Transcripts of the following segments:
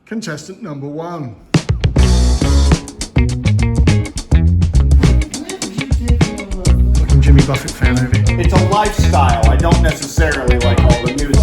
Contestant number 1. Fucking Jimmy Buffett fan over here. It's a lifestyle. I don't necessarily like all the music.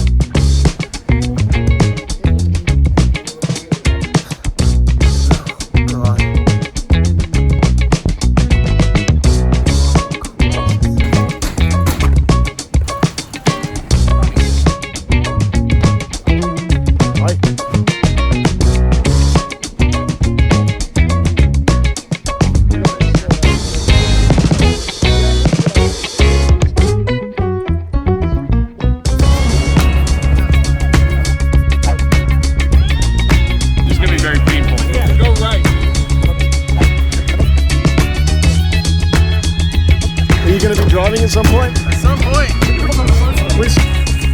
Driving at some point? At some point.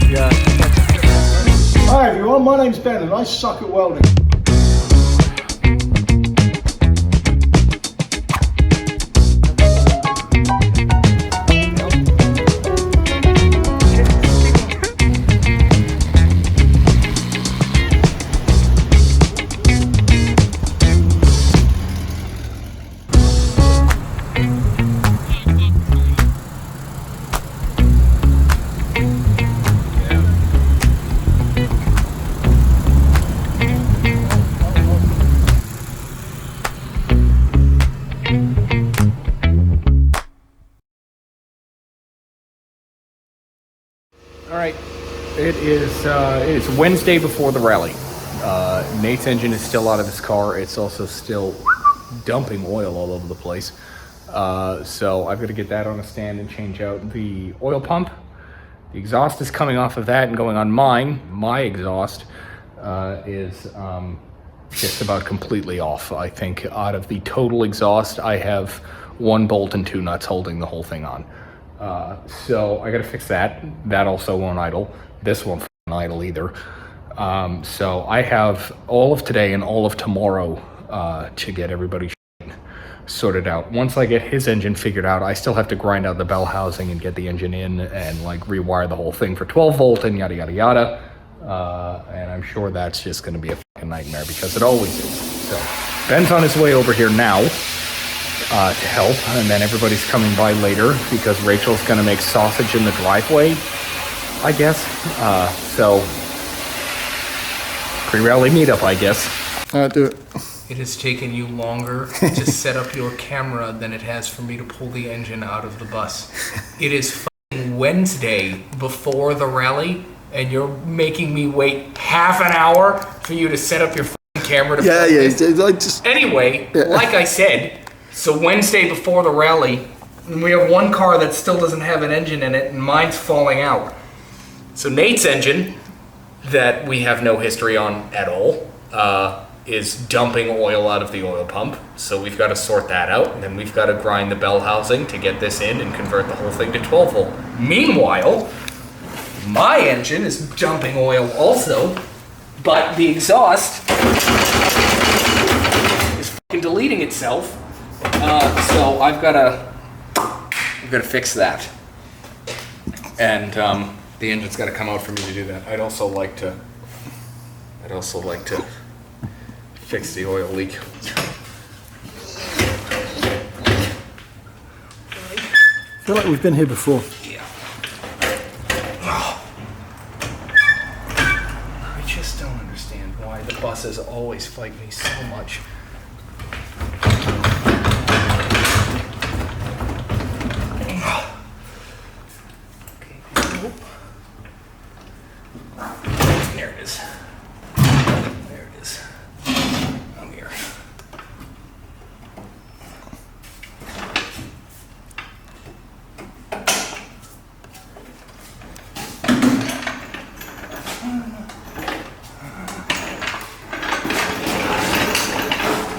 Yeah. Hi everyone, my name's Ben and I suck at welding. All right, it's Wednesday before the rally. Nate's engine is still out of his car. It's also still dumping oil all over the place. So I've got to get that on a stand and change out the oil pump. The exhaust is coming off of that and going on mine. My exhaust is just about completely off. I think out of the total exhaust, I have 1 bolt and 2 nuts holding the whole thing on. So I gotta fix that. That also won't idle. This won't idle either. So I have all of today and all of tomorrow to get everybody sorted out. Once I get his engine figured out, I still have to grind out the bell housing and get the engine in and like rewire the whole thing for 12 volt and yada yada yada. And I'm sure that's just gonna be a fucking nightmare because it always is. So Ben's on his way over here now. To help, and then everybody's coming by later because Rachel's gonna make sausage in the driveway, I guess. So pre-rally meetup, I guess. Do it. It has taken you longer to set up your camera than it has for me to pull the engine out of the bus. It is fucking Wednesday before the rally, and you're making me wait half an hour for you to set up your fucking camera to film this. Anyway, like I said, so Wednesday before the rally, we have one car that still doesn't have an engine in it, and mine's falling out. So Nate's engine, that we have no history on at all, is dumping oil out of the oil pump. So we've got to sort that out, and then we've got to grind the bell housing to get this in and convert the whole thing to 12 volt. Meanwhile, my engine is dumping oil also, but the exhaust is fucking deleting itself. So I've got to fix that, and the engine's got to come out for me to do that. I'd also like to fix the oil leak. I feel like we've been here before. Yeah. I just don't understand why the buses always fight me so much. There it is. There it is. I'm here.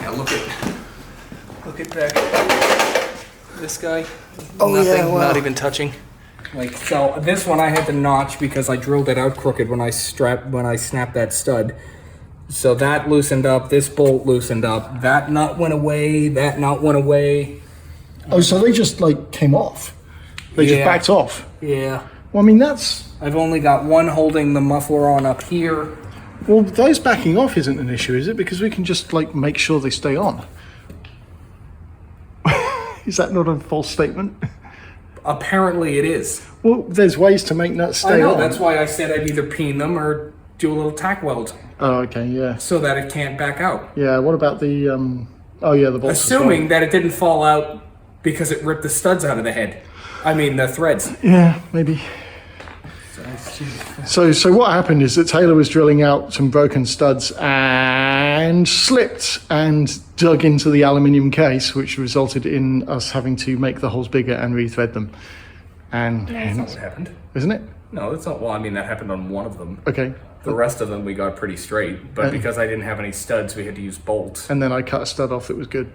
Now look at back. This guy. Oh, nothing, yeah, wow. Not even touching. Like, so this one I had to notch because I drilled it out crooked when I snapped that stud. So that loosened up, this bolt loosened up, that nut went away, that nut went away. Oh, so they just like came off? They just backed off? Yeah. Well, I mean, that's... I've only got one holding the muffler on up here. Well, those backing off isn't an issue, is it? Because we can just like make sure they stay on. Is that not a false statement? Apparently it is. Well, there's ways to make nuts stay I know, on. that's why I said I'd either peen them or do a little tack weld Oh, okay, yeah. so that it can't back out. Yeah, what about the, oh yeah, the bolts. Assuming that it didn't fall out because it ripped the studs out of the head. I mean, the threads. Yeah, maybe. So what happened is that Taylor was drilling out some broken studs and slipped and dug into the aluminium case, which resulted in us having to make the holes bigger and rethread them. And That's not what happened. isn't it? No, that's not. Well, I mean, that happened on one of them. Okay. The rest of them we got pretty straight, but because I didn't have any studs, we had to use bolts. And then I cut a stud off that was good.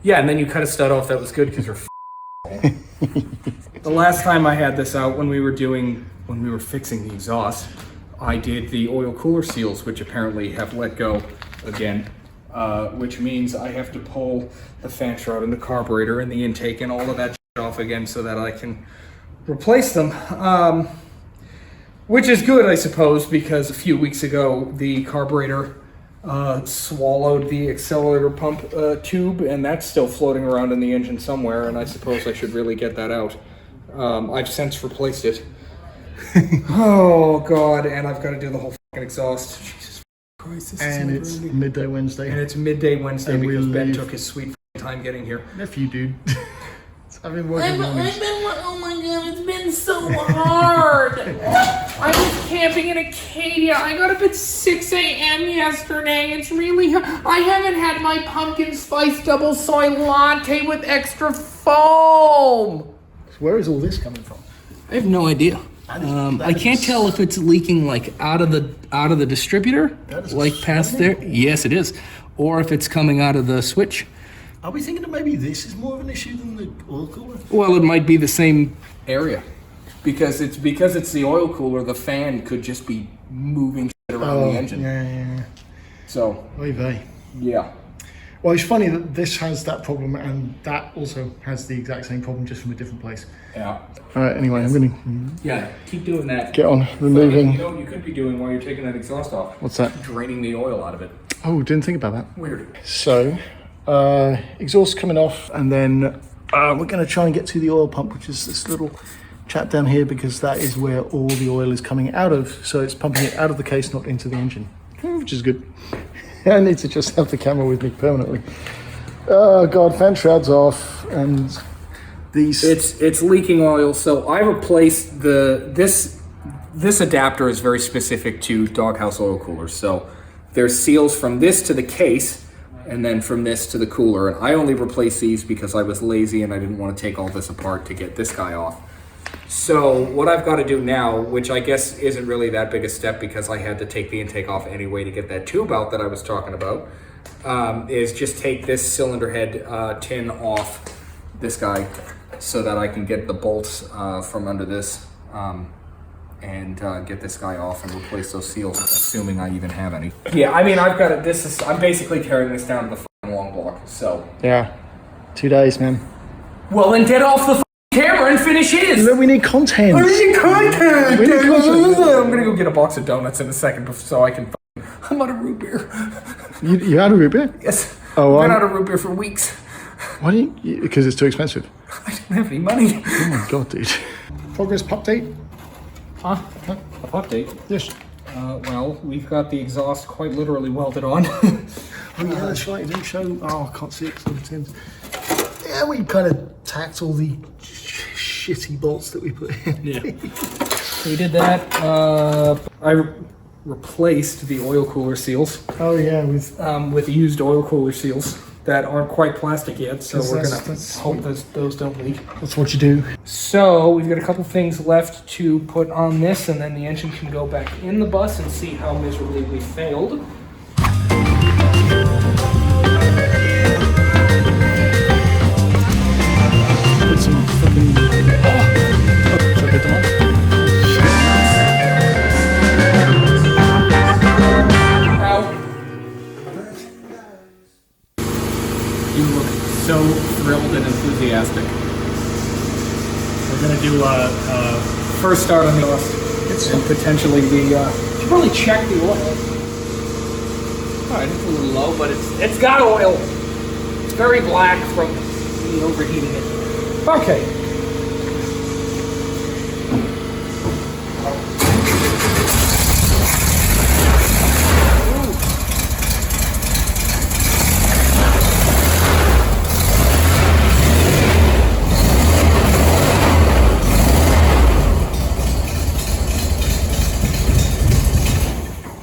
Yeah, and then you cut a stud off that was good because you're The last time I had this out when we were fixing the exhaust, I did the oil cooler seals, which apparently have let go again, which means I have to pull the fan shroud and the carburetor and the intake and all of that shit off again so that I can replace them. Which is good, I suppose, because a few weeks ago the carburetor swallowed the accelerator pump tube, and that's still floating around in the engine somewhere, and I suppose I should really get that out. I've since replaced it. Oh god, and I've got to do the whole fucking exhaust. Jesus Christ, this And is it's midday Wednesday. and it's midday Wednesday And because we'll Ben leave. took his sweet time getting here. Nephew, dude. I've been working on this. Oh my god, it's been so hard. I was camping in Acadia. I got up at 6 a.m. yesterday. It's really hard. I haven't had my pumpkin spice double soy latte with extra foam. Where is all this coming from? I have no idea. I can't tell if it's leaking like out of the distributor, like past there. Yes, it is, or if it's coming out of the switch. Are we thinking that maybe this is more of an issue than the oil cooler? Well, it might be the same area, because it's the oil cooler. The fan could just be moving shit around the engine. Yeah. So Oy vey. yeah. Well, it's funny that this has that problem and that also has the exact same problem, just from a different place. Yeah. All right, anyway, I'm going to Yeah. Keep doing that. get on removing. You know what you could be doing while you're taking that exhaust off? What's that? Draining the oil out of it. Oh, didn't think about that. Weird. So, exhaust coming off, and then we're going to try and get to the oil pump, which is this little chat down here, because that is where all the oil is coming out of. So it's pumping it out of the case, not into the engine, which is good. I need to just have the camera with me permanently. Oh god, fan shroud's off, and these. It's leaking oil. So I replaced this adapter is very specific to doghouse oil coolers. So there's seals from this to the case, and then from this to the cooler. And I only replaced these because I was lazy and I didn't want to take all this apart to get this guy off. So what I've got to do now, which I guess isn't really that big a step because I had to take the intake off anyway to get that tube out that I was talking about, is just take this cylinder head tin off this guy so that I can get the bolts from under this and get this guy off and replace those seals, assuming I even have any. Yeah, I mean, I've got it. I'm basically carrying this down to the fucking long block, so. Yeah, 2 days, man. Well, then get off the camera and finish his. Look, we need content. We need content. We need content. I'm gonna go get a box of donuts in a second so I can. I'm out of root beer. You out of root beer? Yes. Oh, I've been out of root beer for weeks. Why don't you? Because it's too expensive. I don't have any money. Oh my god, dude. Progress update? Huh? A update? Yes. Well, we've got the exhaust quite literally welded on. Oh yeah, that's right. It didn't show. Oh, I can't see it. On the tins. Yeah, we kind of tacked all the shitty bolts that we put in. Yeah. We did that. I replaced the oil cooler seals Oh yeah, with with used oil cooler seals that aren't quite plastic yet, so 'Cause we're that's- gonna hope those don't leak. that's what you do. So we've got a couple things left to put on this, and then the engine can go back in the bus and see how miserably we failed. Put some fucking. Should I get them on? You look so thrilled and enthusiastic. We're gonna do a first start on the bus and potentially the. Should probably check the oil. Alright, it's a little low, but it's got oil. It's very black from me overheating it. Okay.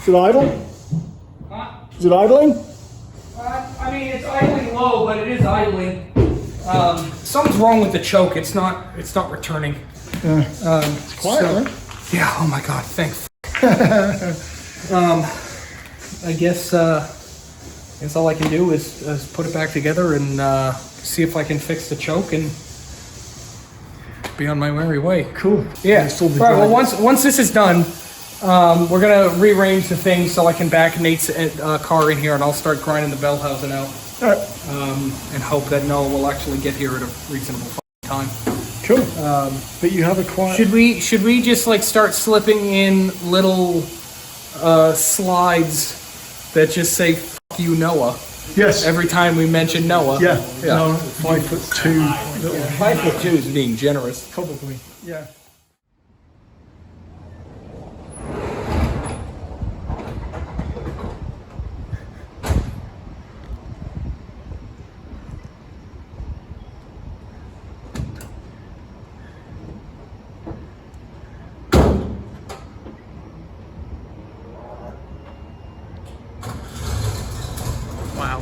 Is it idle? Huh? Is it idling? I mean, it's idling low, but it is idling. Something's wrong with the choke. It's not returning. It's quiet, so- right? Yeah. Oh my God. Thanks. I guess all I can do is put it back together and see if I can fix the choke and be on my merry way. Cool. Yeah. Still All right. Well, once this is done, we're gonna rearrange the things so I can back Nate's car in here, and I'll start grinding the bell housing out. All right. And hope that Noah will actually get here at a reasonable time. Cool. But you have a quiet. Should we just like start slipping in little slides that just say "F you, Noah" Yes. every time we mention Noah? Yeah. Yeah. No, 5'2". Little, 5'2" is being generous. probably. Yeah. Wow.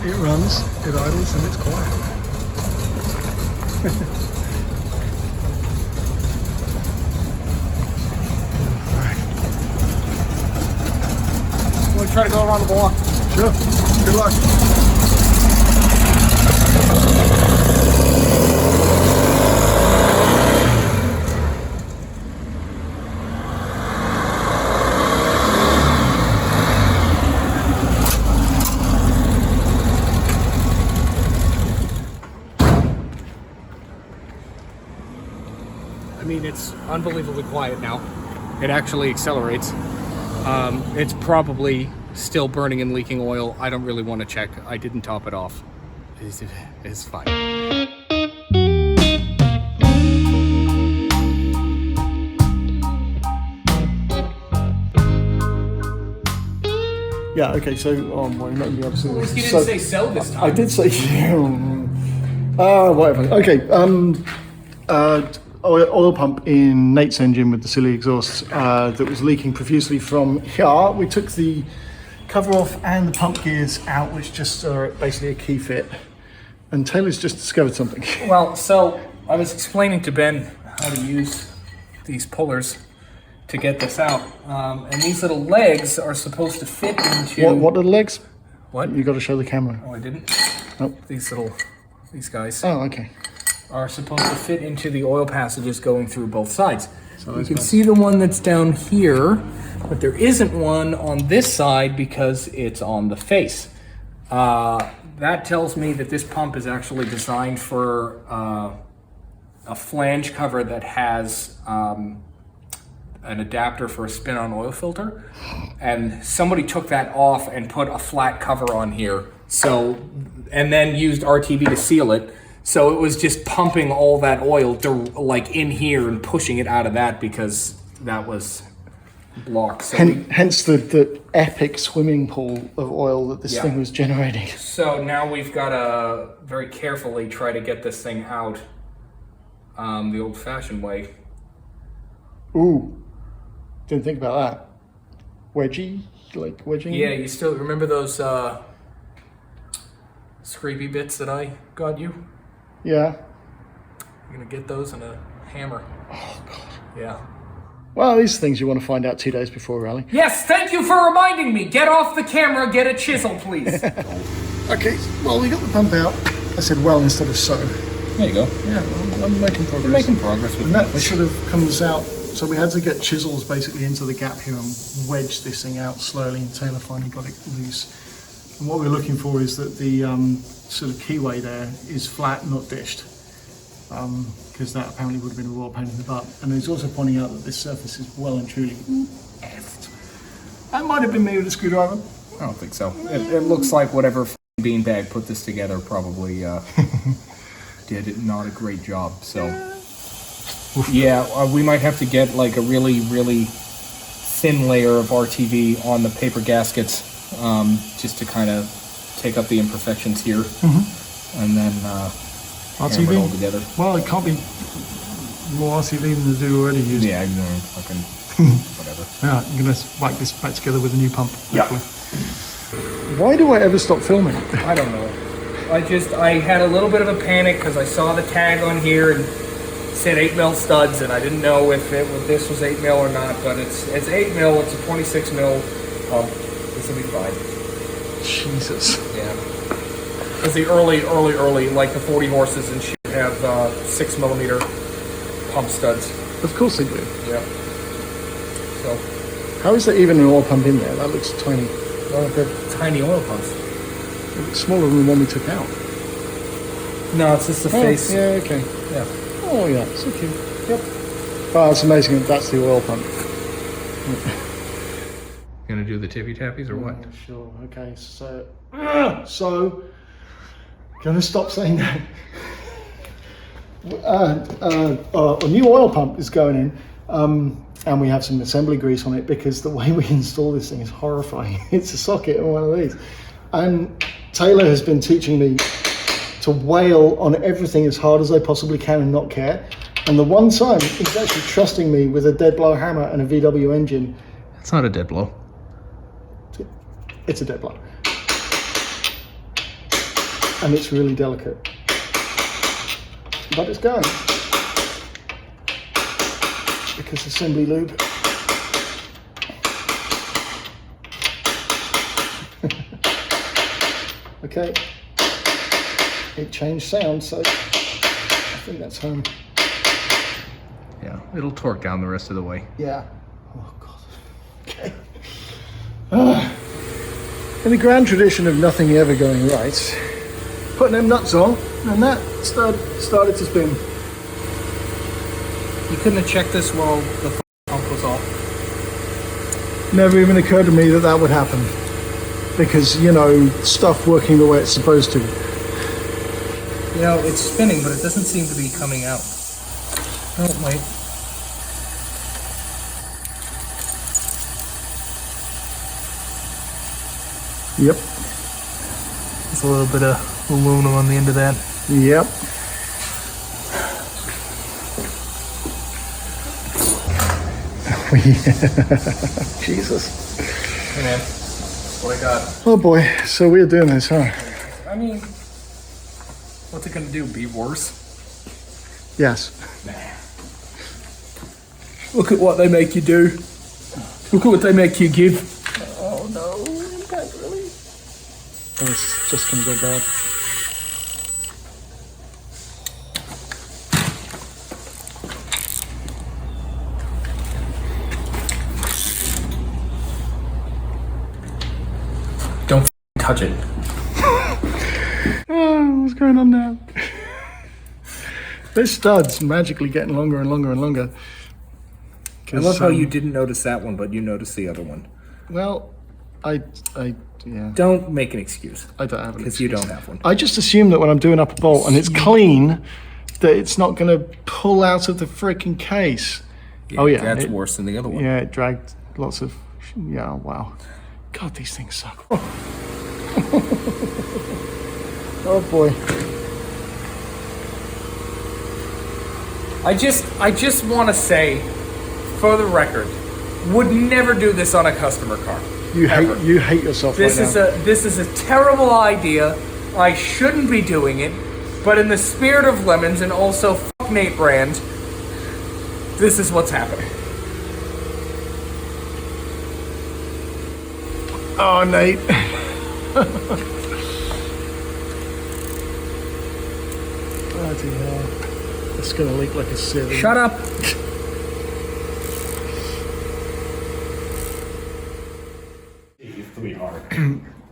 It runs, it idles, and it's quiet. Want to try to go around the block? Sure. Good luck. I mean, it's unbelievably quiet now. It actually accelerates. It's probably still burning and leaking oil. I don't really want to check. I didn't top it off. It's fine. Yeah, okay, so, oh, well, not the other At least you didn't say so this time. I did say, whatever. Okay, oil pump in Nate's engine with the silly exhaust that was leaking profusely from here. We took the cover off and the pump gears out, which just are basically a key fit. And Taylor's just discovered something. Well, so I was explaining to Ben how to use these pullers to get this out. And these little legs are supposed to fit into... What are the legs? What? You got to show the camera. Oh, I didn't? Nope. These guys Oh, okay. are supposed to fit into the oil passages going through both sides. So You it's can fine. see the one that's down here, but there isn't one on this side because it's on the face. That tells me that this pump is actually designed for a flange cover that has an adapter for a spin-on oil filter, and somebody took that off and put a flat cover on here. So, and then used RTB to seal it. So it was just pumping all that oil like in here and pushing it out of that because that was blocked. So, Hence the epic swimming pool of oil that this Yeah. thing was generating. so now we've got to very carefully try to get this thing out the old-fashioned way. Ooh, didn't think about that. Wedgie, like wedging? Yeah, you still remember those scrapey bits that I got you? Yeah. I'm gonna get those in a hammer. Oh, God. Yeah. Well, these are things you want to find out 2 days before a rally. Yes, thank you for reminding me. Get off the camera, get a chisel, please. Okay, well, we got the pump out. I said well instead of so. There you go. Yeah, I'm making progress. You're making progress with And that sort of comes out. So we had to get chisels basically into the gap here and wedge this thing out slowly, and Taylor finally got it loose. And what we're looking for is that the sort of keyway there is flat, not dished. Because that apparently would have been a raw pain in the butt. And he's also pointing out that this surface is well and truly effed. That might have been me with a screwdriver. I don't think so. It looks like whatever beanbag put this together probably did not a great job. So yeah, we might have to get like a really, really thin layer of RTV on the paper gaskets, just to kind of take up the imperfections here, and then hammer it all together. Well, it can't be more RTV than the do already used. Yeah, fucking whatever. Yeah, I'm gonna whack this back together with a new pump. Yeah. Why do I ever stop filming? I don't know. I had a little bit of a panic because I saw the tag on here and said 8mm studs, and I didn't know if this was 8mm or not, but it's 8mm. It's a 26mm pump. This will be fine. Jesus. Yeah. Because the early, like the 40 horses and shit have 6mm pump studs. Of course they do. Yeah. So. How is there even an oil pump in there? That looks tiny. Well, they're tiny oil pumps. It looks smaller than the one we took out. No, it's just the face. Yeah, okay. Yeah. Oh yeah, so cute. Yep. Oh, it's amazing that that's the oil pump. Gonna do the tippy tappies or what? Sure. Okay. So, gonna stop saying that. A new oil pump is going in, and we have some assembly grease on it because the way we install this thing is horrifying. It's a socket and one of these, and Taylor has been teaching me to wail on everything as hard as I possibly can and not care. And the one time he's actually trusting me with a dead blow hammer and a VW engine. It's not a dead blow. It's a dead blow. And it's really delicate. But it's going. Because assembly lube. Okay. It changed sound, so I think that's home. Yeah, it'll torque down the rest of the way. Yeah. Oh, God. Okay. In the grand tradition of nothing ever going right, putting them nuts on, and that started to spin. You couldn't have checked this while the pump was off. Never even occurred to me that that would happen. Because, you know, stuff working the way it's supposed to. You know, it's spinning, but it doesn't seem to be coming out. Oh, wait. Yep. There's a little bit of aluminum on the end of that. Yep. Jesus. Hey, man. What I got. Oh boy, so we're doing this, huh? I mean, what's it gonna do? Be worse? Yes. Look at what they make you do. Look at what they make you give. Oh no, impact really? Oh, it's just gonna go bad. Don't touch it. Oh, what's going on now? This stud's magically getting longer and longer and longer. I love how you didn't notice that one, but you noticed the other one. Well, yeah. Don't make an excuse. I don't have an Because you don't have one. I just assume that when I'm doing up a bolt and it's clean, that it's not going to pull out of the freaking case. Oh yeah, That's worse than the other one. Yeah, it dragged lots of. Yeah, wow. God, these things suck. Oh boy. I just want to say, for the record, would never do this on a customer car. You Ever. hate yourself This right is now. this is a terrible idea. I shouldn't be doing it, but in the spirit of LeMons and also fuck Nate Brand, this is what's happening. Oh, Nate. Bloody hell. It's gonna leak like a sieve. Shut up. It's gonna be hard.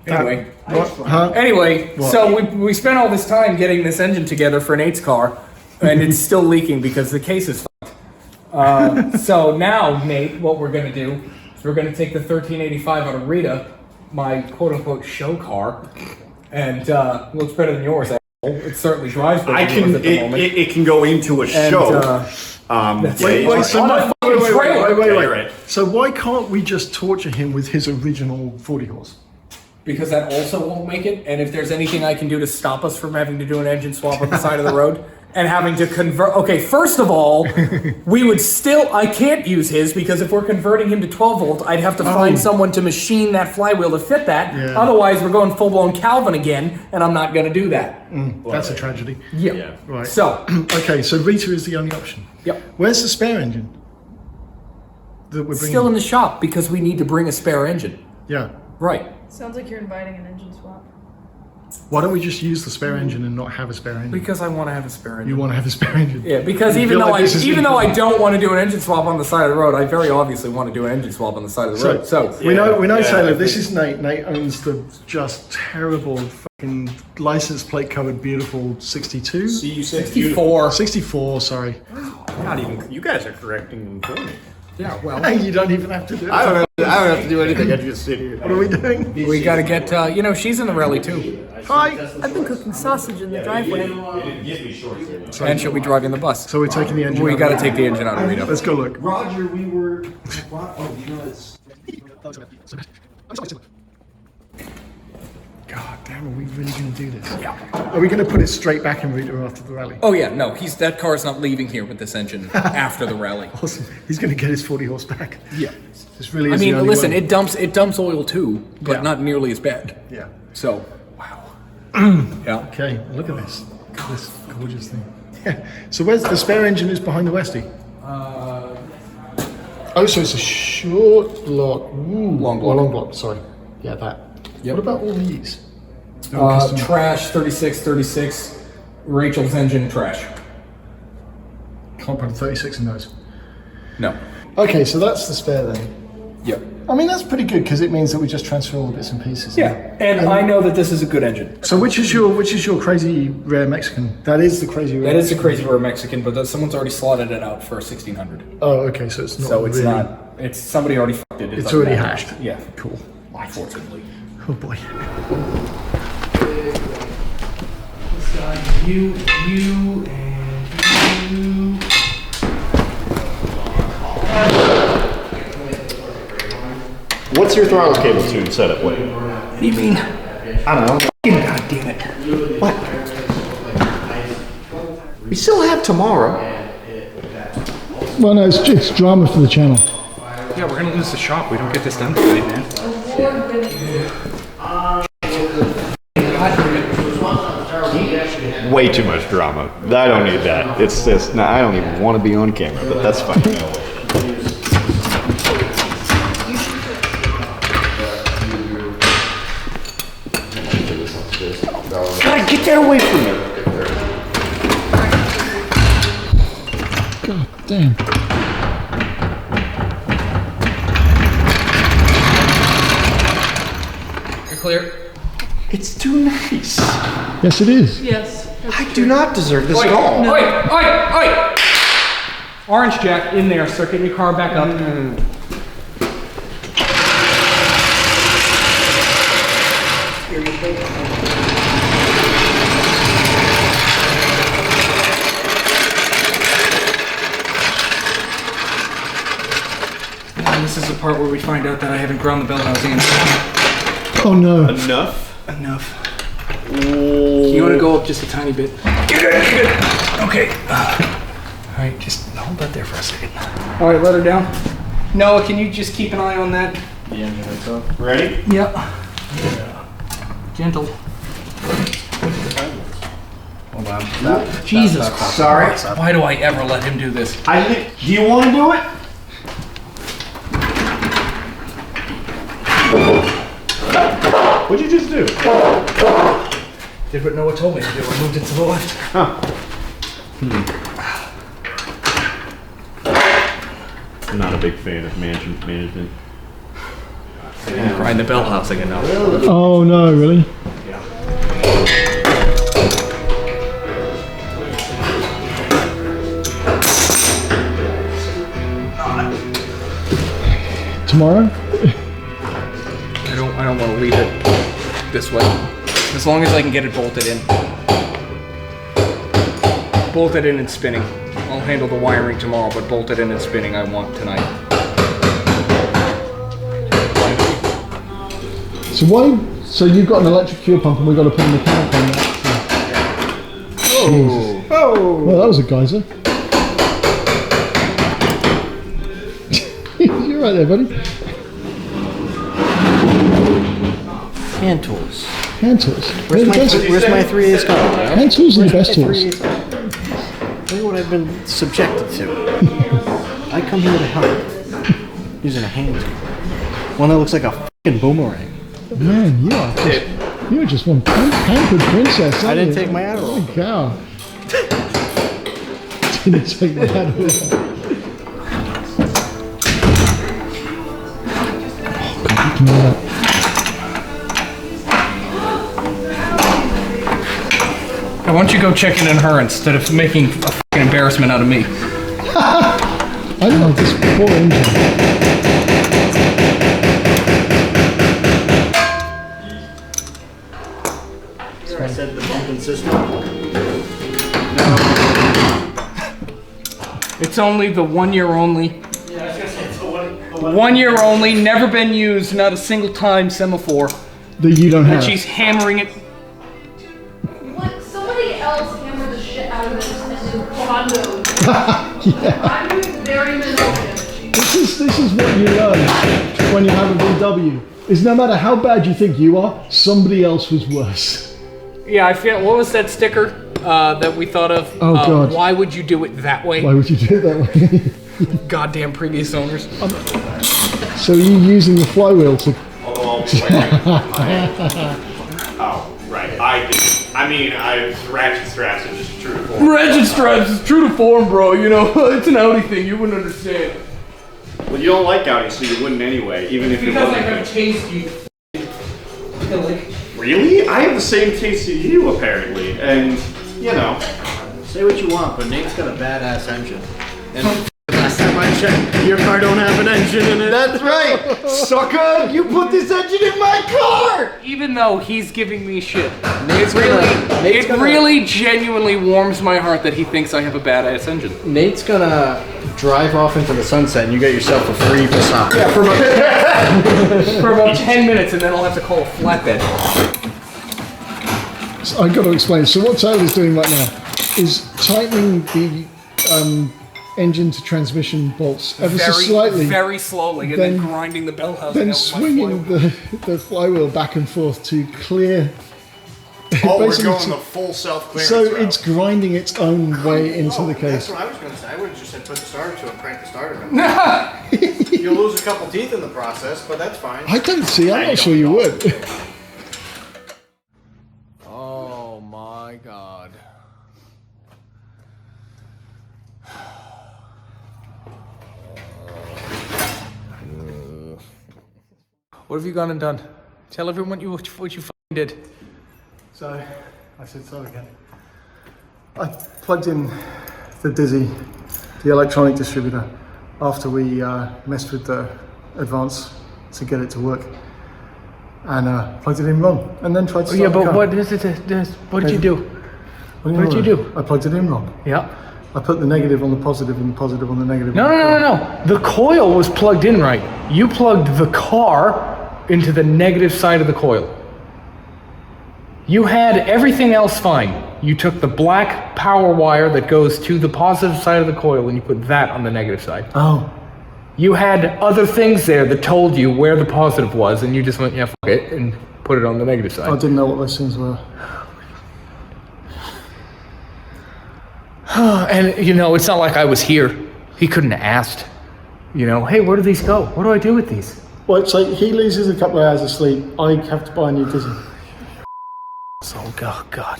Anyway. Huh? Anyway, so we spent all this time getting this engine together for Nate's car, and it's still leaking because the case is fucked. So now, Nate, what we're going to do is we're going to take the 1385 out of Rita, my quote-unquote show car, and looks better than yours. It certainly drives better than yours at the moment. It can go into a show. Wait. So why can't we just torture him with his original 40 horse? Because that also won't make it, and if there's anything I can do to stop us from having to do an engine swap on the side of the road and having to convert... Okay, first of all, we would still... I can't use his because if we're converting him to 12 volt, I'd have to find someone to machine that flywheel to fit that. Yeah. Otherwise, we're going full-blown Calvin again, and I'm not going to do that. That's a tragedy. Yeah. Right. So... Okay, so Rita is the only option. Yep. Where's the spare engine that we're bringing? Still in the shop because we need to bring a spare engine. Yeah. Right. Sounds like you're inviting an engine swap. Why don't we just use the spare engine and not have a spare engine? Because I want to have a spare engine. You want to have a spare engine? Yeah, because even though I don't want to do an engine swap on the side of the road, I very obviously want to do an engine swap on the side of the road. So we know, Taylor. This is Nate. Nate owns the just terrible fucking license plate covered beautiful 62. See, you said 64. 64. Sorry. Not even. You guys are correcting for me. Yeah, well, you don't even have to do it. I don't have to do anything. I just sit here. What are we doing? we got to get. She's in the rally too, Hi. I've been cooking sausage in the driveway. and she'll be driving the bus. So we're taking the engine. We out. got to take the engine out of Rita. Let's go look. Roger, we were. It's. God damn, are we really going to do this? Yeah. Are we going to put it straight back in Rita after the rally? Oh yeah, no, that car's not leaving here with this engine after the rally. Awesome. He's going to get his 40 horse back. Yeah. This really I is mean, the only listen, way. it dumps oil too, but Yeah. not nearly as bad. Yeah. So, wow. Yeah. Okay, look at this. This gorgeous thing. Yeah. So where's the spare engine is behind the Westie? Oh, so it's a short block. Ooh, Long block. Long block, sorry. Yeah, that. Yep. What about all these? Trash 3636. Rachel's engine trash. Can't put a 36 in those. No. Okay, so that's the spare then. Yep. I mean, that's pretty good because it means that we just transfer all the bits and pieces. Yeah, and I know that this is a good engine. So which is your crazy rare Mexican? That is the crazy rare. That is a crazy rare Mexican, but someone's already slotted it out for 1600. Oh, okay, so it's not. So it's really, not. It's somebody already fucked it. It's already hashed. Yeah. Cool. Unfortunately. Oh boy. This guy, you, and you. What's your throttle cable tune setup way? What do you mean? I don't know. God damn it. What? We still have tomorrow. Well, no, it's drama for the channel. Yeah, we're gonna lose the shop. We don't get this done tonight, man. Way too much drama. I don't need that. It's just, no, I don't even want to be on camera, but that's fine. God, get that away from me. God damn. You're clear. It's too nice. Yes, it is. Yes. I do not deserve this at all. Oi! Orange Jack in there, sir. Get your car back up. And this is the part where we find out that I haven't ground the bell housing in. Oh no. Enough? You want to go up just a tiny bit? You're good. Okay. All right, just hold that there for a second. All right, let her down. Noah, can you just keep an eye on that? Ready? Yep. Gentle. Hold on. Jesus Christ. Sorry. Why do I ever let him do this? Do you want to do it? What'd you just do? Did what Noah told me to do. I moved it to the left. I'm not a big fan of management. Grind the bell housing enough. Oh no, really? Tomorrow? I don't want to leave leave it this way. As long as I can get it bolted in. Bolted in and spinning. I'll handle the wiring tomorrow, but bolted in and spinning I want tonight. So why? So you've got an electric fuel pump and we've got to put a mechanical on that. Oh! Oh! Well, that was a geyser. You're right there, buddy. Hand tools. Hand tools. Where's my 3/8 gun? Hand tools are the best tools. Tell you what I've been subjected to. I come here to help. Using a hand tool. One that looks like a fucking boomerang. Man, you are just one pampered princess. I didn't take my Adderall. Holy cow. Didn't take my Adderall. Oh, God, you can do that. Why don't you go check in on her instead of making a fucking embarrassment out of me? I don't know, this poor engine. I said the bumping system. It's only the 1 year only. Yeah, I was gonna say it's the 1 year only, never been used, not a single time semaphore. That you don't And have. she's hammering it. Like somebody else hammered the shit out of this and then condos. I'm very manipulative. This is what you learn when you have a VW. Is no matter how bad you think you are, somebody else was worse. Yeah, I feel. What was that sticker that we thought of? Oh, God. Why would you do it that way? Why would you do it that way? Goddamn previous owners. So you're using the flywheel to... Oh, right. I did. I mean, ratchet straps are just true to form. Ratchet stripes is true to form, bro. You know, it's an Audi thing. You wouldn't understand. Well, you don't like Audi, so you wouldn't anyway, even if it Because I wasn't. have taste, you. Really? I have the same taste as you, apparently. And, you know. Say what you want, but Nate's got a badass engine. And last time I checked, your car don't have an engine in it. That's right, sucker! You put this engine in my car! Even though he's giving me shit, Nate's it really genuinely warms my heart that he thinks I have a badass engine. Nate's gonna drive off into the sunset and you get yourself a free Passat. Yeah, for about 10 minutes, and then I'll have to call a flatbed. So I've got to explain. So what Tyler's doing right now is tightening the engine to transmission bolts ever so slightly. Very slowly, and then grinding the bell housing Then out swinging the flywheel back and forth to clear. Oh, we're basically going to- the full self-clearance So route. it's grinding its own way into the case. That's what I was gonna say. I would have just said put the starter to and crank the starter. You'll lose a couple teeth in the process, but that's fine. I don't see. I'm not sure you would. Oh my god. What have you gone and done? Tell everyone what you fucking did. So I said so again. I plugged in the Dizzy, the electronic distributor, after we messed with the Advance to get it to work, and plugged it in wrong, and then tried to start the car. what did you do? What did you do? I plugged it in wrong. Yeah. I put the negative on the positive and the positive on the negative. No. The coil was plugged in right. You plugged the car into the negative side of the coil. You had everything else fine. You took the black power wire that goes to the positive side of the coil and you put that on the negative side. Oh. You had other things there that told you where the positive was, and you just went, yeah, fuck it, and put it on the negative side. I didn't know what those things were. And, you know, it's not like I was here. He couldn't have asked, you know, hey, where do these go? What do I do with these? Well, so he loses a couple of hours of sleep. I have to buy a new Dizzy. Oh, God.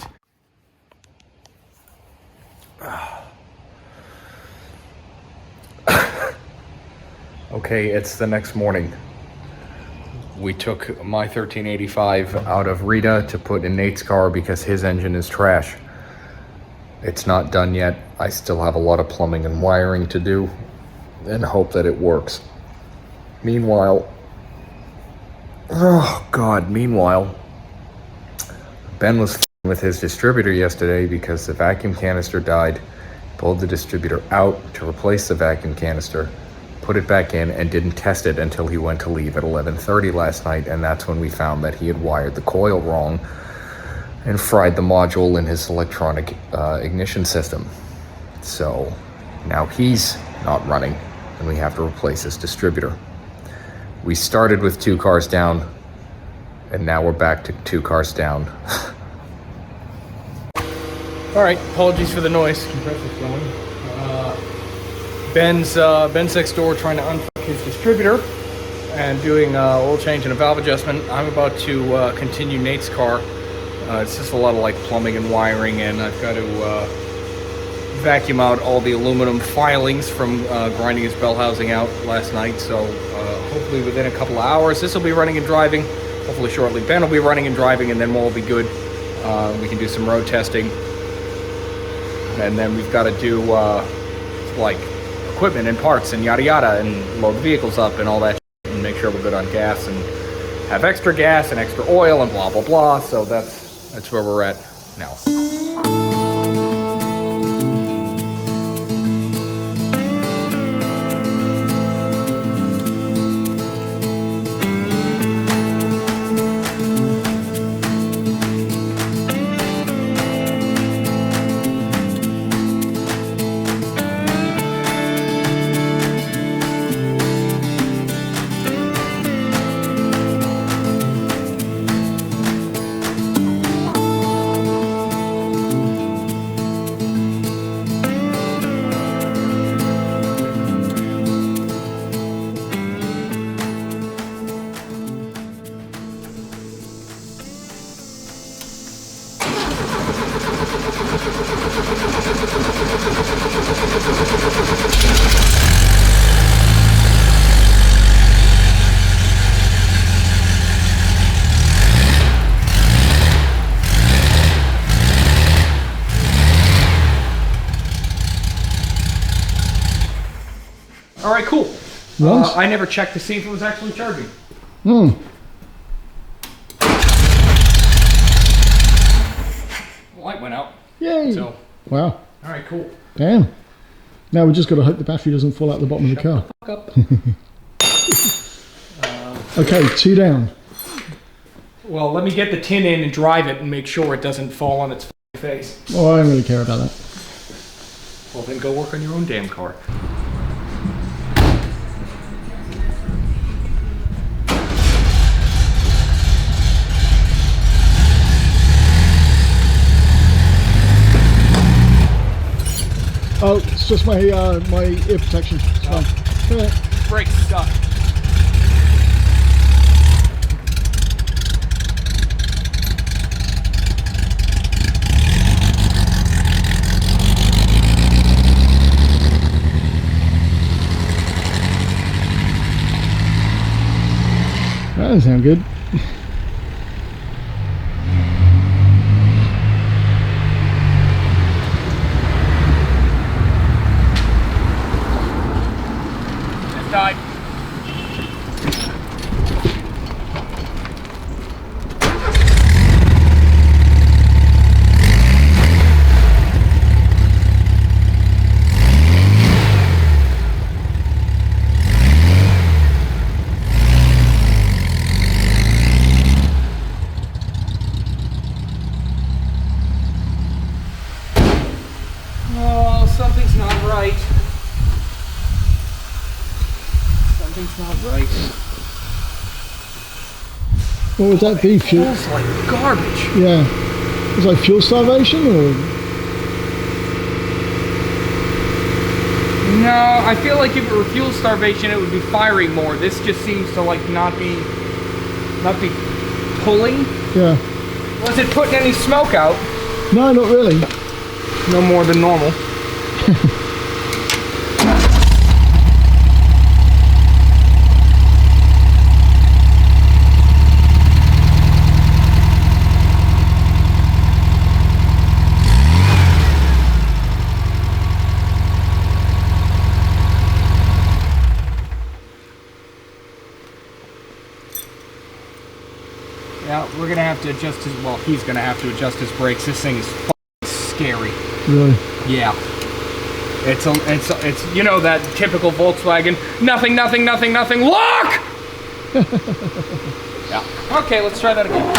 Okay, it's the next morning. We took my 1385 out of Rita to put in Nate's car because his engine is trash. It's not done yet. I still have a lot of plumbing and wiring to do and hope that it works. Meanwhile, Oh, God. Meanwhile, Ben was with his distributor yesterday because the vacuum canister died. Pulled the distributor out to replace the vacuum canister, put it back in, and didn't test it until he went to leave at 11:30 last night, and that's when we found that he had wired the coil wrong and fried the module in his electronic ignition system. So now he's not running, and we have to replace his distributor. We started with 2 cars down, and now we're back to 2 cars down. All right, apologies for the noise. Compressor's going. Ben's next door trying to unfuck his distributor and doing oil change and a valve adjustment. I'm about to continue Nate's car. It's just a lot of like plumbing and wiring, and I've got to vacuum out all the aluminum filings from grinding his bell housing out last night. So hopefully within a couple of hours, this will be running and driving. Hopefully shortly, Ben will be running and driving, and then we'll all be good. We can do some road testing. And then we've got to do like equipment and parts and yada yada and load the vehicles up and all that shit and make sure we're good on gas and have extra gas and extra oil and blah blah blah. So that's where we're at now. All right, cool. I never checked to see if it was actually charging. Light went out. Yay! So, Wow. all right, cool. Damn. Now we just got to hope the battery doesn't fall out the bottom of the car. Fuck up. Okay, 2 down. Well, let me get the tin in and drive it and make sure it doesn't fall on its face. Oh, I don't really care about that. Well, then go work on your own damn car. Oh, it's just my my ear protection. It's fine. Come here. Brakes suck. That doesn't sound good. Died. Oh, something's not right. Something's not right. What would that be? Fuel? Smells like garbage. Yeah. It's like fuel starvation, or? No, I feel like if it were fuel starvation, it would be firing more. This just seems to like not be pulling. Yeah. Was it putting any smoke out? No, not really. No more than normal. have to adjust his, well, he's gonna have to adjust his brakes. This thing is fucking scary. Really? Yeah. It's you know that typical Volkswagen, nothing, lock! Yeah. Okay, let's try that again.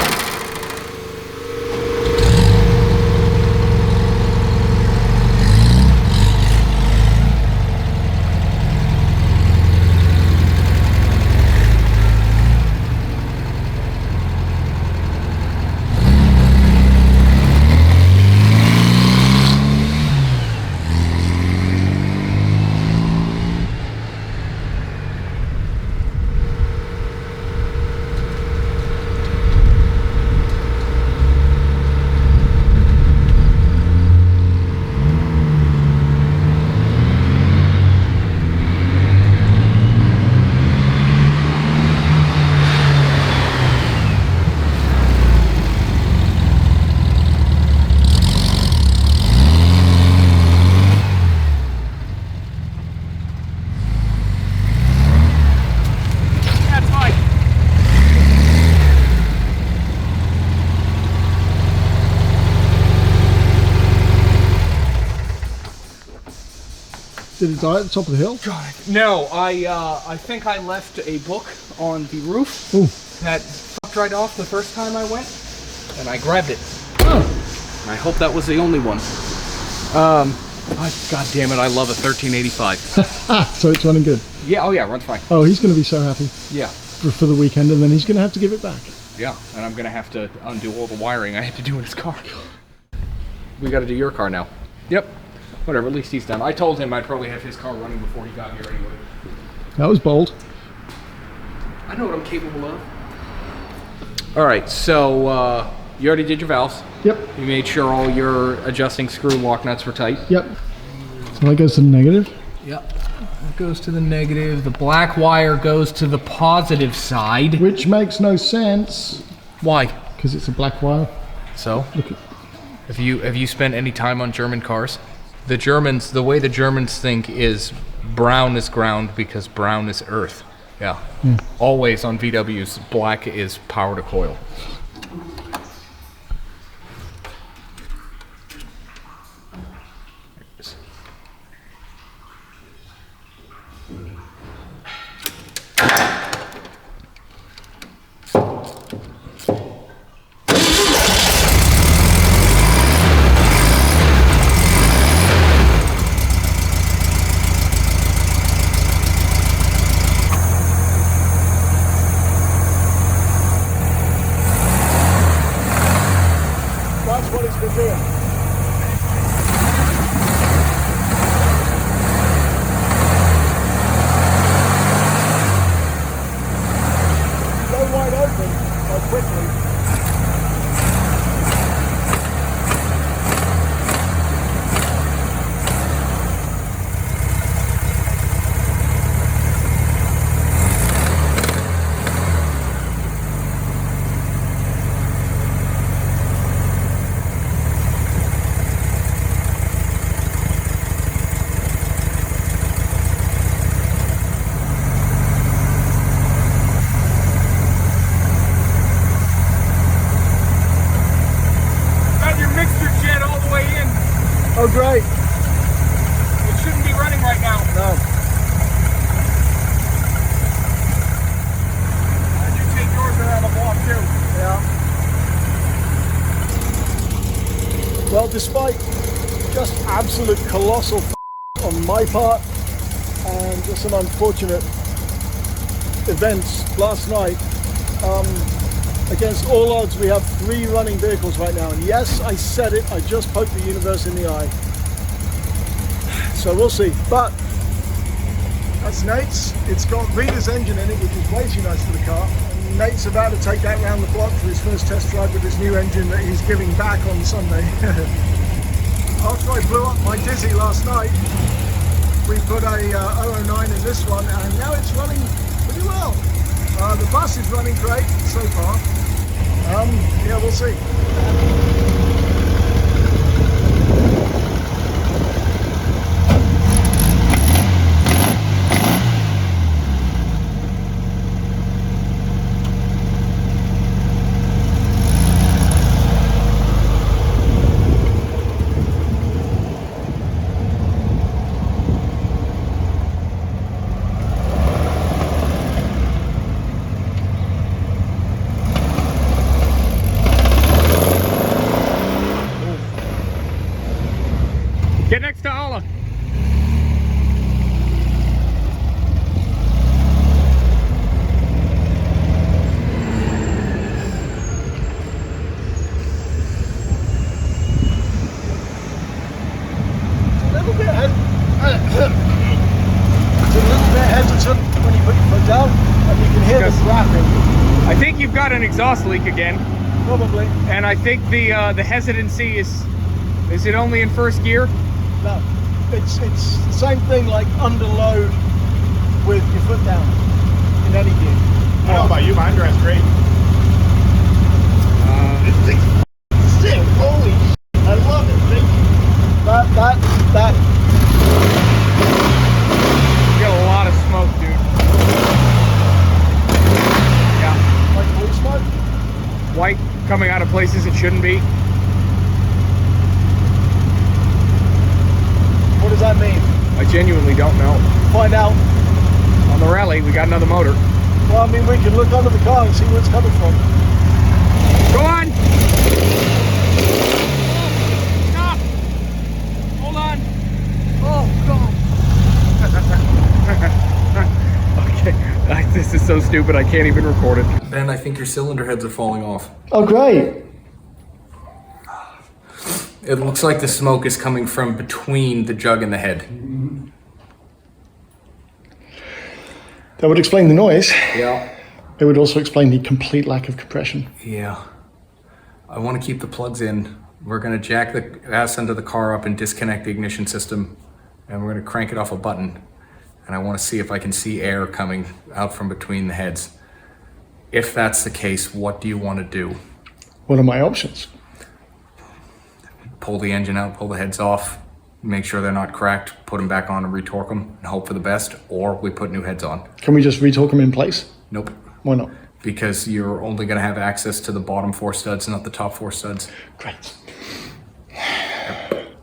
Did it die at the top of the hill? No, I think I left a book on the roof that fucked right off the first time I went, and I grabbed it. Oh. I hope that was the only one. God damn it, I love a 1385. So it's running good? Yeah, oh yeah, runs fine. Oh, he's going to be so happy. Yeah. For the weekend, and then he's going to have to give it back. Yeah, and I'm going to have to undo all the wiring I had to do in his car. We got to do your car now. Yep. Whatever, at least he's done. I told him I'd probably have his car running before he got here anyway. That was bold. I know what I'm capable of. Alright, so you already did your valves. Yep. You made sure all your adjusting screw lock nuts were tight. Yep. So that goes to the negative? Yep. That goes to the negative. The black wire goes to the positive side. Which makes no sense. Why? Because it's a black wire. So? Look at... Have you spent any time on German cars? The Germans, the way the Germans think is brown is ground because brown is earth. Yeah. Always on VWs, black is power to coil. That's what it's been doing. Go wide open quite quickly. Oh, great. It shouldn't be running right now. No. I do take yours around the block too. Yeah. Well, despite just absolute colossal on my part and just some unfortunate events last night, against all odds, we have 3 running vehicles right now. And yes, I said it, I just poked the universe in the eye. So we'll see. But that's Nate's. It's got Rita's engine in it, which is way too nice for the car. And Nate's about to take that round the block for his first test drive with his new engine that he's giving back on Sunday. After I blew up my Dizzy last night, we put a 009 in this one, and now it's running pretty well. The bus is running great so far. Yeah, we'll see. got an exhaust leak again. Probably. And I think the hesitancy is it only in first gear? No, it's the same thing like under load with your foot down in any gear. I don't know about you, mine drives great. This thing's sick. Holy shit. I love it. Thank you. That. Get a lot of smoke, dude. Yeah. Like blue smoke? White coming out of places it shouldn't be. What does that mean? I genuinely don't know. Find out. On the rally, we got another motor. Well, I mean, we can look under the car and see where it's coming from. Go on! Stop! Hold on! Oh, God! Okay, this is so stupid, I can't even record it. Ben, I think your cylinder heads are falling off. Oh, great. It looks like the smoke is coming from between the jug and the head. That would explain the noise. Yeah. It would also explain the complete lack of compression. Yeah. I want to keep the plugs in. We're going to jack the ass end of the car up and disconnect the ignition system. And we're going to crank it off a button. And I want to see if I can see air coming out from between the heads. If that's the case, what do you want to do? What are my options? Pull the engine out, pull the heads off, make sure they're not cracked, put them back on and retorque them and hope for the best, or we put new heads on. Can we just retorque them in place? Nope. Why not? Because you're only going to have access to the bottom 4 studs, not the top 4 studs. Great.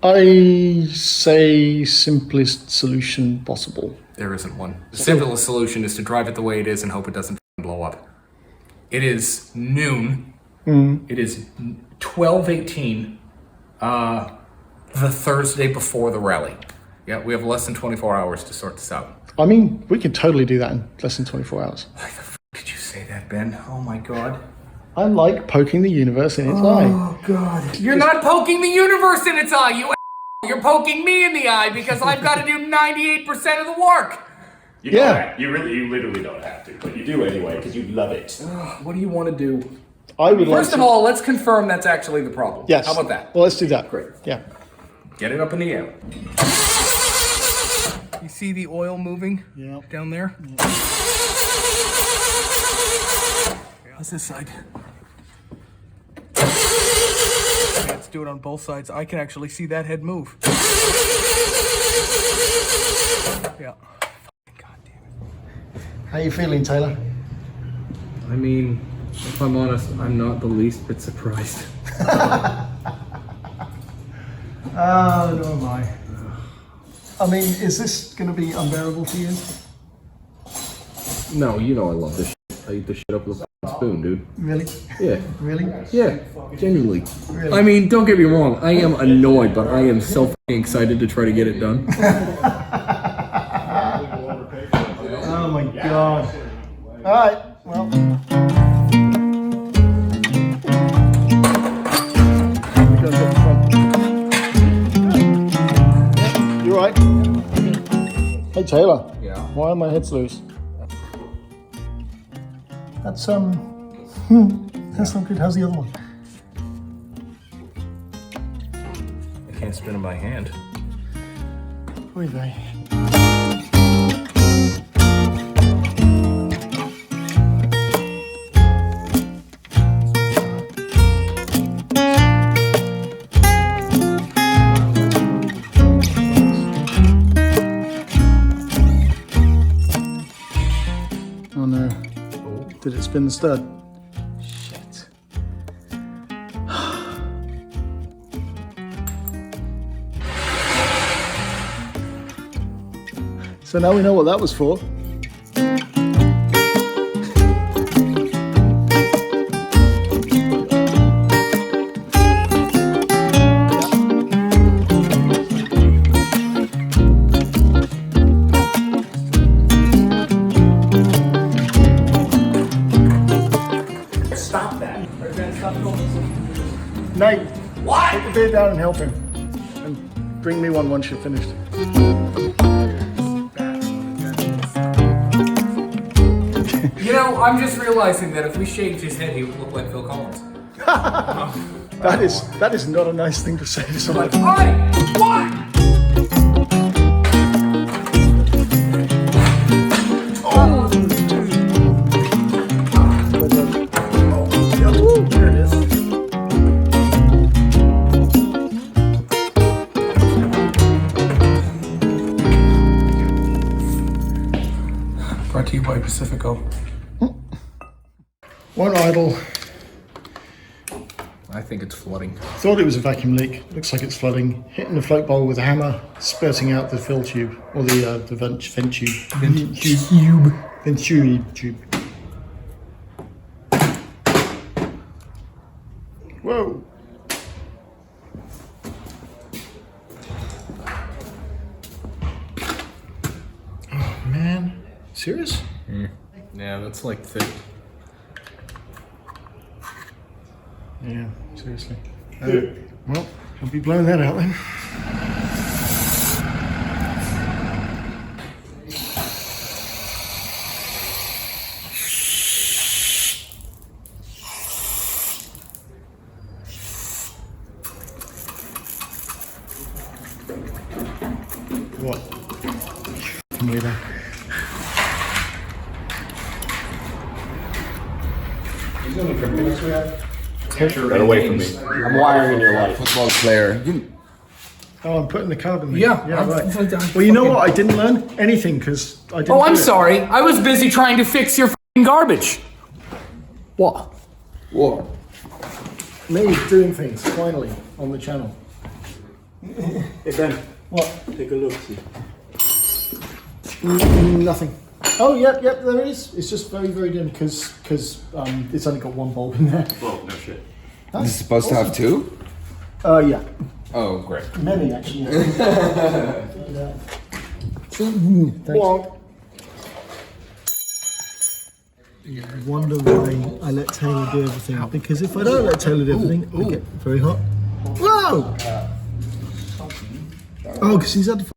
I say simplest solution possible. There isn't one. The simplest solution is to drive it the way it is and hope it doesn't blow up. It is noon. It is 12:18. The Thursday before the rally. Yeah, we have less than 24 hours to sort this out. I mean, we could totally do that in less than 24 hours. Why the f did you say that, Ben? Oh my God. I like poking the universe in its eye. Oh God. You're not poking the universe in its eye, you You're poking me in the eye because I've got to do 98% of the work. You don't have, you literally don't have to, but you do anyway because you love it. What do you want to do? I would First of all, let's confirm that's actually the problem. Yes. How about that? Well, let's do that. Great. Yeah. Get it up in the air. You see the oil moving down there? Yeah. How's this side? Yeah, let's do it on both sides. I can actually see that head move. Yeah. God damn it. How you feeling, Taylor? I mean, if I'm honest, I'm not the least bit surprised. Oh, no am I. I mean, is this going to be unbearable for you? No, you know I love this shit. I eat this shit up with a spoon, dude. Really? Yeah. Really? Yeah, genuinely. Really? I mean, don't get me wrong. I am annoyed, but I am so fucking excited to try to get it done. Oh my God. All right, well. You all right? Hey Taylor. Yeah. Why are my heads loose? That's that's not good. How's the other one? I can't spin it by hand. Oy vey. Oh no. Did it spin the stud? Shit. So now we know what that was for. Nate, what? Put the beer down and help him. And bring me one once you're finished. You know, I'm just realizing that if we shaved his head, he would look like Phil Collins. That is not a nice thing to say to someone. Oi! What? There it is. Brought to you by Pacifico. One idle. I think it's flooding. Thought it was a vacuum leak. Looks like it's flooding. Hitting the float bowl with a hammer, spurting out the fill tube or the vent tube. Venturi tube. Whoa. Oh man, serious? Yeah, that's like thick. Yeah, seriously. Well, I'll be blowing that out then. What? Come with that. Get away from me. I'm wiring in your life. Football player. Oh, I'm putting the card in there. Yeah, right. Well, you know what? I didn't learn anything because I didn't. Oh, I'm do it. sorry. I was busy trying to fix your f***ing garbage. What? What? Me doing things finally on the channel. Hey Ben, What? take a look. Nothing. Oh, yep, there it is. It's just very, very dim because it's only got one bulb in there. Whoa, no shit. Is it supposed to have two? Yeah, Oh, great. many actually. Thanks. You wonder why I let Taylor do everything. Because if I don't let Taylor do everything, I get very hot. Whoa! Oh, because he's had the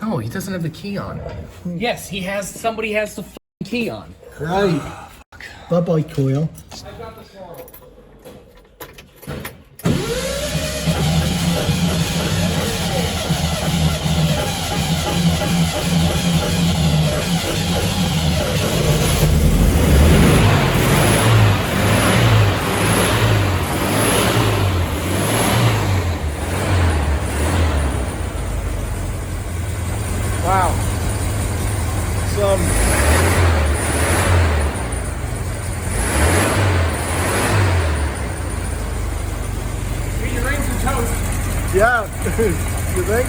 No, he doesn't have the key on. Yes, he has. Somebody has the f***ing key on. Great. Bye-bye, Coil. Wow. Your rings and toast. Yeah, you think?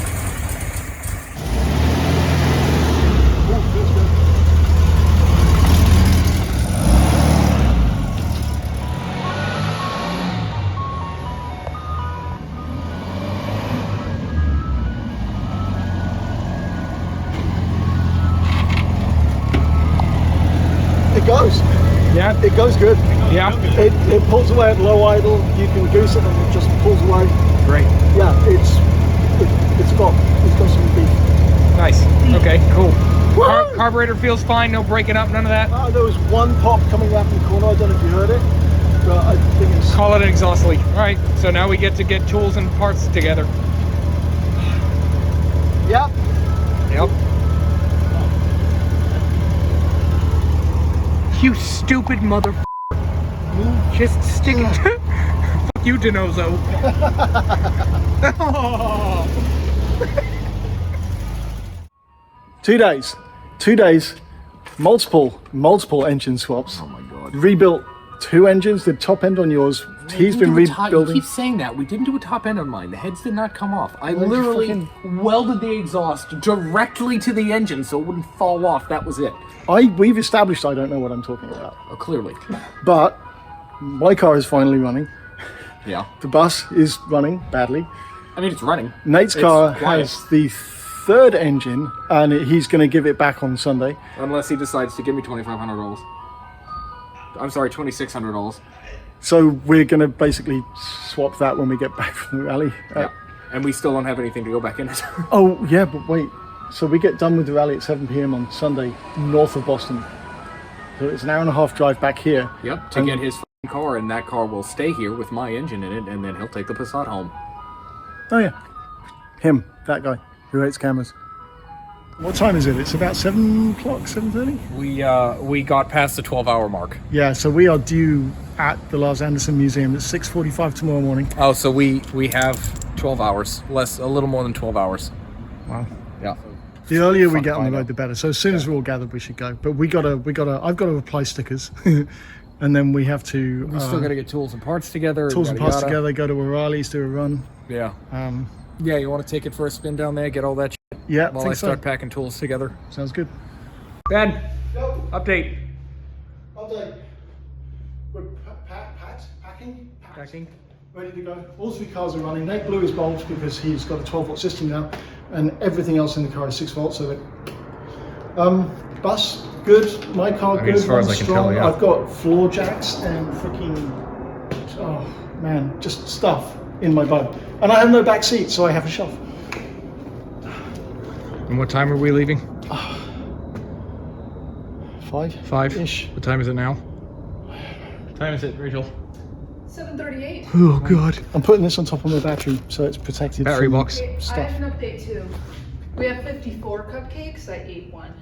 It goes. Yeah. It goes good. Yeah. It pulls away at low idle. You can goose it and it just pulls away. Great. Yeah, it's got some beef. Nice. Okay, cool. Woo! Carburetor feels fine, no breaking up, none of that? There was one pop coming out from the corner. I don't know if you heard it, but I think it's. Call it an exhaust leak. All right, so now we get to get tools and parts together. Yep. Yep. You stupid mother. Just stick it. Fuck you, Denozo. 2 days. 2 days. Multiple engine swaps. Oh my god. Rebuilt 2 engines. The top end on yours. He's been You rebuilding. keep saying that. We didn't do a top end on mine. The heads did not come off. I Why'd you literally welded the exhaust directly to the engine so it wouldn't fall off. That was it. We've established I don't know what I'm talking about. Clearly. But my car is finally running. Yeah. The bus is running badly. I mean, it's running. Nate's It's car quiet. has the 3rd engine, and he's going to give it back on Sunday. Unless he decides to give me $2,500. I'm sorry, $2,600. So we're going to basically swap that when we get back from the rally. Yeah. And we still don't have anything to go back in it. Oh, yeah, but wait. So we get done with the rally at 7 p.m. on Sunday, north of Boston. So it's an hour and a half drive back here. Yep, to get his f***ing car, and that car will stay here with my engine in it, and then he'll take the Passat home. Oh yeah, him, that guy who hates cameras. What time is it? It's about 7 o'clock, 7:30? We got past the 12-hour mark. Yeah, so we are due at the Lars Anderson Museum at 6:45 tomorrow morning. Oh, so we have 12 hours, a little more than 12 hours. Wow. Yeah. The earlier we get on the road, the better. So as soon as we're all gathered, we should go. But I've got to apply stickers. And then we have to... We still got to get tools and parts together. Tools and parts together, go to O'Reilly's, do a run. Yeah. Yeah, you want to take it for a spin down there, get all that shit Yeah, while I start packing tools together. Sounds good. Ben, update. Update. We're packing. Ready to go. All 3 cars are running. Nate blew his bulbs because he's got a 12-volt system now, and everything else in the car is 6 volts. So bus good. My car good. As far as I can tell, yeah. I've got floor jacks and freaking just stuff in my bug, and I have no back seat, so I have a shelf. And what time are we leaving? 5 ish. What time is it now? What time is it, Rachel? 7:38. Oh god. I'm putting this on top of my battery so it's protected. Battery from box. I stuff. have an update too. We have 54 cupcakes. I ate one.